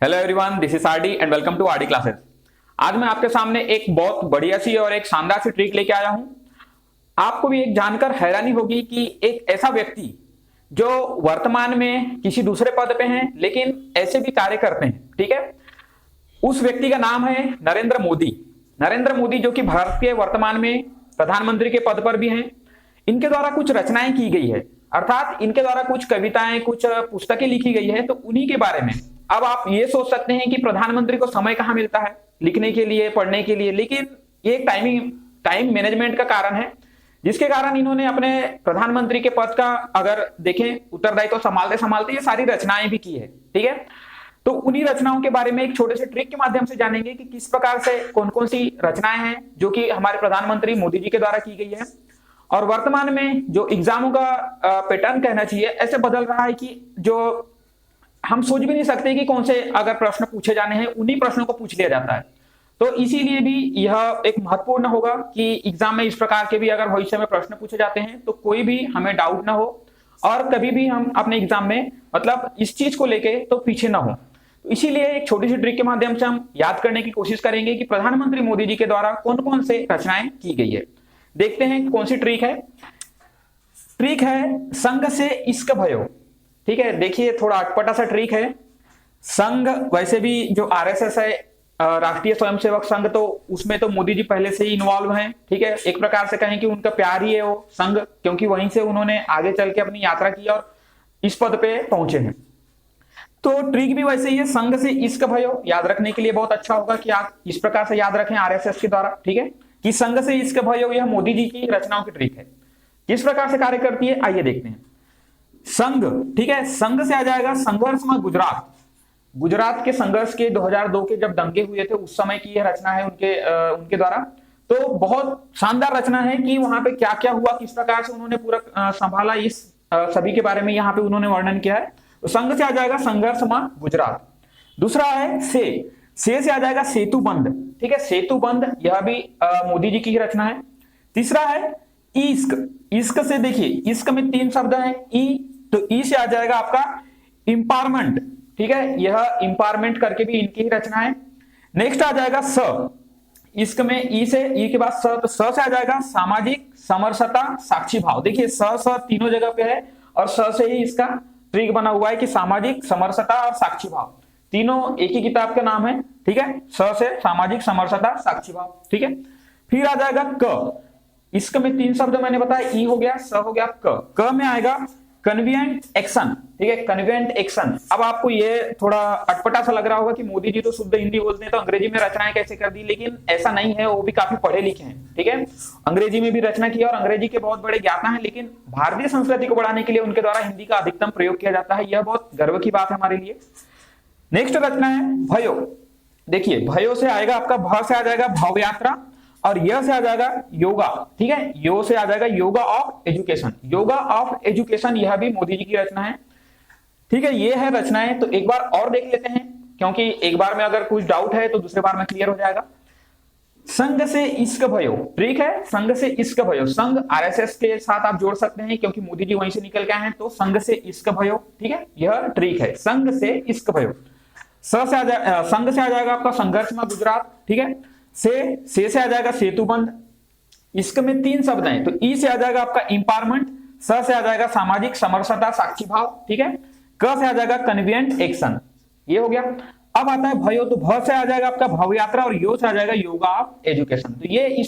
Hello everyone, this is RD and welcome to RD classes. आज मैं आपके सामने एक बहुत बढ़िया सी और एक शानदार सी ट्रिक लेके आया हूं। आपको भी एक जानकर हैरानी होगी कि एक ऐसा व्यक्ति जो वर्तमान में किसी दूसरे पद पे हैं लेकिन ऐसे भी कार्य करते हैं, ठीक है। उस व्यक्ति का नाम है नरेंद्र मोदी। नरेंद्र मोदी जो कि भारत के वर्तमान में प्रधानमंत्री के पद पर भी हैं। इनके द्वारा कुछ रचनाएं की गई है, अर्थात इनके द्वारा कुछ कविताएं, कुछ पुस्तकें लिखी गई है। तो उन्हीं के बारे में अब आप ये सोच सकते हैं कि प्रधानमंत्री को समय कहां मिलता है लिखने के लिए, पढ़ने के लिए, लेकिन ये एक टाइम मैनेजमेंट का कारण है, जिसके कारण इन्होंने अपने प्रधानमंत्री के पद का अगर देखें उत्तरदायित्व संभालते संभालते ये सारी रचनाएं भी की है, ठीक है। तो उन्हीं रचनाओं के बारे में एक छोटे से ट्रिक के माध्यम से जानेंगे कि किस प्रकार से कौन कौन सी रचनाएं हैं जो कि हमारे प्रधानमंत्री मोदी जी के द्वारा की गई है। और वर्तमान में जो एग्जामों का पैटर्न कहना चाहिए ऐसे बदल रहा है कि जो हम सोच भी नहीं सकते कि कौन से अगर प्रश्न पूछे जाने हैं उन्हीं प्रश्नों को पूछ लिया जाता है। तो इसीलिए भी यह एक महत्वपूर्ण होगा कि एग्जाम में इस प्रकार के भी अगर भविष्य में प्रश्न पूछे जाते हैं तो कोई भी हमें डाउट ना हो और कभी भी हम अपने एग्जाम में मतलब इस चीज को लेके तो पीछे ना हो। तो इसीलिए एक छोटी सी ट्रिक के माध्यम से हम याद करने की कोशिश करेंगे कि प्रधानमंत्री मोदी जी के द्वारा कौन कौन से रचनाएं की गई है। देखते हैं कौन सी ट्रिक है। ट्रिक है संग से इश्क भयो, ठीक है। देखिए थोड़ा अटपटा सा ट्रिक है। संघ वैसे भी जो आरएसएस है, राष्ट्रीय स्वयंसेवक संघ, तो उसमें तो मोदी जी पहले से ही इन्वॉल्व हैं, ठीक है। एक प्रकार से कहें कि उनका प्यार ही है वो संघ, क्योंकि वहीं से उन्होंने आगे चल के अपनी यात्रा की और इस पद पे पहुंचे हैं। तो ट्रिक भी वैसे ही है, संघ से इश्क भयो। याद रखने के लिए बहुत अच्छा होगा कि आप इस प्रकार से याद रखें आरएसएस के द्वारा, ठीक है, कि संघ से इश्क भयो यह मोदी जी की रचनाओं की ट्रिक है। किस प्रकार से कार्य करती है आइए देखते हैं। संघ, ठीक है, संघ से आ जाएगा संघर्ष में गुजरात। गुजरात के संघर्ष के 2002 के जब दंगे हुए थे उस समय की यह रचना है उनके द्वारा। तो बहुत शानदार रचना है कि वहां पे क्या क्या हुआ, किस प्रकार से उन्होंने पूरा संभाला, इस सभी के बारे में यहाँ पे उन्होंने वर्णन किया है। तो संघ से आ जाएगा संघर्ष में गुजरात। दूसरा है से आ जाएगा सेतु बंध, ठीक है, सेतु बंध, यह भी मोदी जी की ही रचना है। तीसरा है इश्क। इश्क से देखिए इश्क में 3 शब्द हैं ई, तो ई से आ जाएगा आपका इंपावरमेंट, ठीक है, यह इंपावरमेंट करके भी इनकी ही रचना है। नेक्स्ट आ जाएगा स। इश्क में ई से, ई के बाद स, तो स से आ जाएगा सामाजिक समरसता साक्षी भाव। देखिए स तीनों जगह पे है और स से ही इसका ट्रिक बना हुआ है कि सामाजिक समरसता और साक्षी भाव तीनों एक ही किताब का नाम है, ठीक है। स से सामाजिक समरसता साक्षी भाव, ठीक है। फिर आ जाएगा क। इसक में 3 शब्द मैंने बताया, ई हो गया, स हो गया, क में आएगा कन्वीनिएंट एक्शन, ठीक है, कन्वीनिएंट एक्शन। अब आपको ये थोड़ा अटपटा सा लग रहा होगा कि मोदी जी तो शुद्ध हिंदी बोलते हैं तो अंग्रेजी में रचनाएं कैसे कर दी, लेकिन ऐसा नहीं है, वो भी काफी पढ़े लिखे हैं, ठीक है। अंग्रेजी में भी रचना किया और अंग्रेजी के बहुत बड़े ज्ञाता हैं, लेकिन भारतीय संस्कृति को बढ़ाने के लिए उनके द्वारा हिंदी का अधिकतम प्रयोग किया जाता है। यह बहुत गर्व की बात है हमारे लिए। नेक्स्ट रचना है भयो। देखिए भयो से आएगा आपका, भ से आ जाएगा भव यात्रा और यह से आ जाएगा योगा, ठीक है, यो से आ जाएगा yoga of education. Yoga of education यह भी मोदी जी की रचना है, ठीक है। ये है रचनाएं। तो एक बार और देख लेते हैं, क्योंकि एक बार में अगर कुछ डाउट है तो दूसरे बार में क्लियर हो जाएगा। संघ से इश्क भयो, ठीक है, संघ से इश्क भयो। संघ आरएसएस के साथ आप जोड़ सकते हैं क्योंकि मोदी जी वहीं से निकल के आए हैं, तो संघ से इश्क भयो, ठीक है, यह ट्रिक है, संघ से इश्क भयो। संघ से आ जाएगा आपका संघर्ष में गुजरात, ठीक है। से आ जाएगा सेतु बंध। इश्क में 3 शब्द हैं, तो ई से आ जाएगा आपका इंपावरमेंट, स से आ जाएगा सामाजिक समरसता साक्षी भाव, ठीक है, क से आ जाएगा कन्वीनिएंट एक्शन, ये हो गया। अब आता है भयो, तो भ से आ जाएगा आपका भव यात्रा और यो से आ जाएगा योगा ऑफ एजुकेशन। तो ये इस